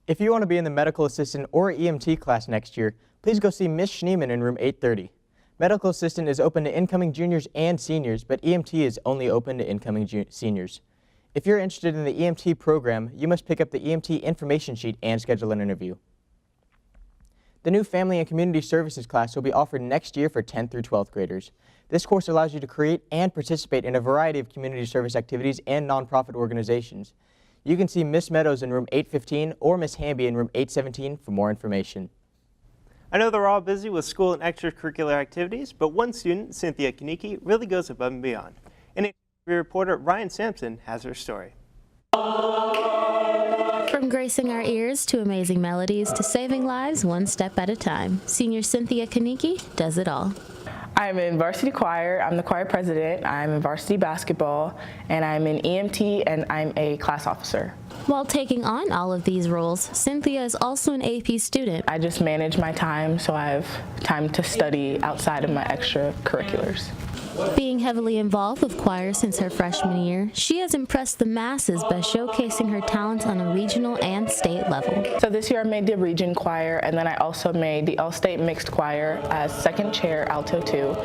If you want to be in the medical assistant or EMT class next year, please go see Miss Schneeman in room 830. Medical assistant is open to incoming juniors and seniors, but EMT is only open to incoming seniors. If you're interested in the EMT program, you must pick up the EMT information sheet and schedule an interview. The new Family and Community Services class will be offered next year for 10th through 12th graders. This course allows you to create and participate in a variety of community service activities and nonprofit organizations. You can see Miss Meadows in room 815 or Miss Hamby in room 817 for more information. I know they're all busy with school and extracurricular activities, but one student, Cynthia Kaniki, really goes above and beyond. NHSTV reporter Ryan Sampson has her story. From gracing our ears to amazing melodies to saving lives one step at a time, senior Cynthia Kaniki does it all. I'm in varsity choir, I'm the choir president, I'm in varsity basketball, and I'm in EMT, and I'm a class officer. While taking on all of these roles, Cynthia is also an AP student. I just manage my time so I have time to study outside of my extracurriculars. Being heavily involved with choir since her freshman year, she has impressed the masses by showcasing her talents on a regional and state level. So this year I made the region choir, and then I also made the all-state mixed choir as second chair alto 2.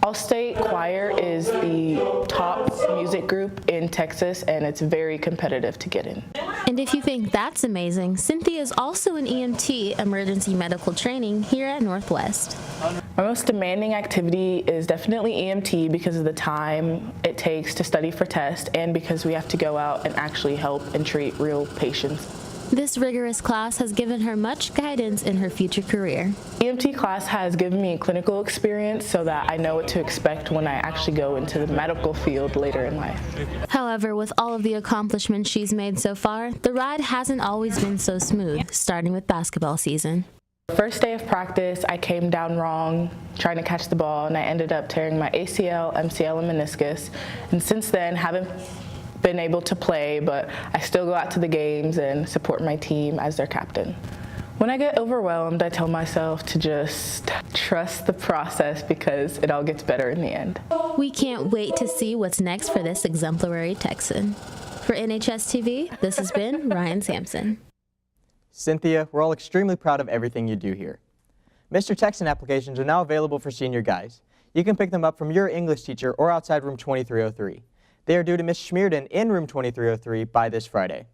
All-state choir is the top music group in Texas, and it's very competitive to get in. And if you think that's amazing, Cynthia is also an EMT, emergency medical training, here at Northwest. My most demanding activity is definitely EMT because of the time it takes to study for tests and because we have to go out and actually help and treat real patients. This rigorous class has given her much guidance in her future career. EMT class has given me clinical experience so that I know what to expect when I actually go into the medical field later in life. However, with all of the accomplishments she's made so far, the ride hasn't always been so smooth, starting with basketball season. The first day of practice, I came down wrong trying to catch the ball, and I ended up tearing my ACL, MCL, and meniscus. And since then, haven't been able to play, but I still go out to the games and support my team as their captain. When I get overwhelmed, I tell myself to just trust the process because it all gets better in the end. We can't wait to see what's next for this exemplary Texan. For NHSTV, this has been Ryan Sampson. Cynthia, we're all extremely proud of everything you do here. Mr. Texan applications are now available for senior guys. You can pick them up from your English teacher or outside room 2303. They are due to Ms. Schmierden in room 2303 by this Friday.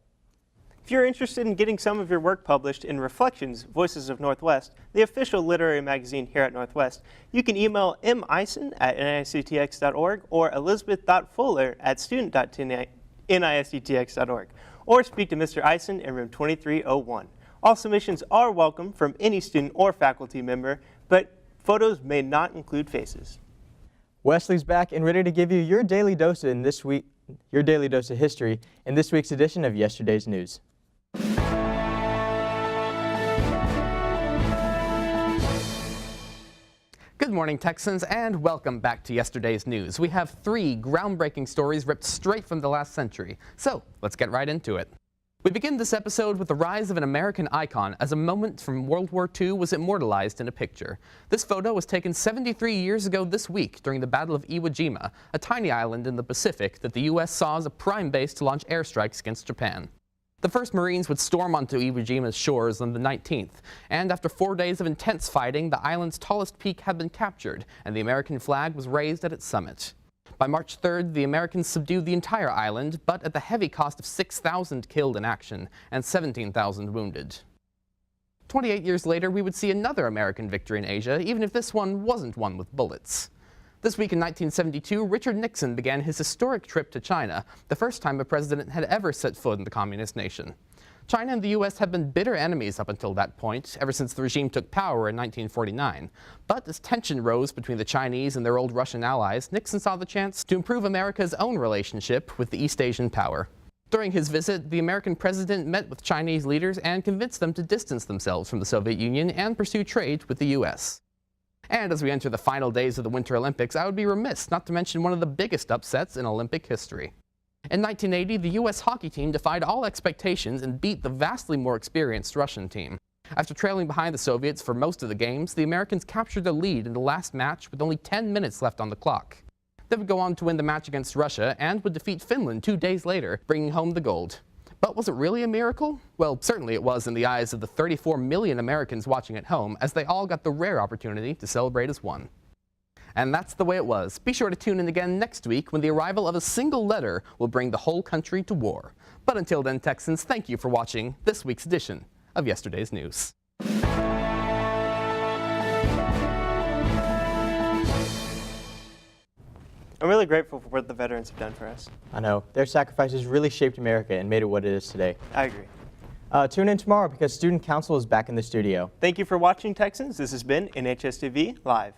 If you're interested in getting some of your work published in Reflections, Voices of Northwest, the official literary magazine here at Northwest, you can email mison@nisctx.org or elizabeth.fuller@student.nisctx.org, or speak to Mr. Eisen in room 2301. All submissions are welcome from any student or faculty member, but photos may not include faces. Wesley's back and ready to give you your daily dose of history in this week's edition of Yesterday's News. Good morning, Texans, and welcome back to Yesterday's News. We have 3 groundbreaking stories ripped straight from the last century, so let's get right into it. We begin this episode with the rise of an American icon as a moment from World War II was immortalized in a picture. This photo was taken 73 years ago this week during the Battle of Iwo Jima, a tiny island in the Pacific that the U.S. saw as a prime base to launch airstrikes against Japan. The first Marines would storm onto Iwo Jima's shores on the 19th, and after 4 days of intense fighting, the island's tallest peak had been captured, and the American flag was raised at its summit. By March 3rd, the Americans subdued the entire island, but at the heavy cost of 6,000 killed in action and 17,000 wounded. 28 years later, we would see another American victory in Asia, even if this one wasn't won with bullets. This week in 1972, Richard Nixon began his historic trip to China, the first time a president had ever set foot in the communist nation. China and the U.S. had been bitter enemies up until that point, ever since the regime took power in 1949. But as tension rose between the Chinese and their old Russian allies, Nixon saw the chance to improve America's own relationship with the East Asian power. During his visit, the American president met with Chinese leaders and convinced them to distance themselves from the Soviet Union and pursue trade with the U.S. And as we enter the final days of the Winter Olympics, I would be remiss not to mention one of the biggest upsets in Olympic history. In 1980, the U.S. hockey team defied all expectations and beat the vastly more experienced Russian team. After trailing behind the Soviets for most of the games, the Americans captured the lead in the last match with only 10 minutes left on the clock. They would go on to win the match against Russia and would defeat Finland 2 days later, bringing home the gold. But was it really a miracle? Well, certainly it was in the eyes of the 34 million Americans watching at home, as they all got the rare opportunity to celebrate as one. And that's the way it was. Be sure to tune in again next week when the arrival of a single letter will bring the whole country to war. But until then, Texans, thank you for watching this week's edition of Yesterday's News. I'm really grateful for what the veterans have done for us. I know. Their sacrifices really shaped America and made it what it is today. I agree. Tune in tomorrow because Student Council is back in the studio. Thank you for watching, Texans. This has been NHSTV Live.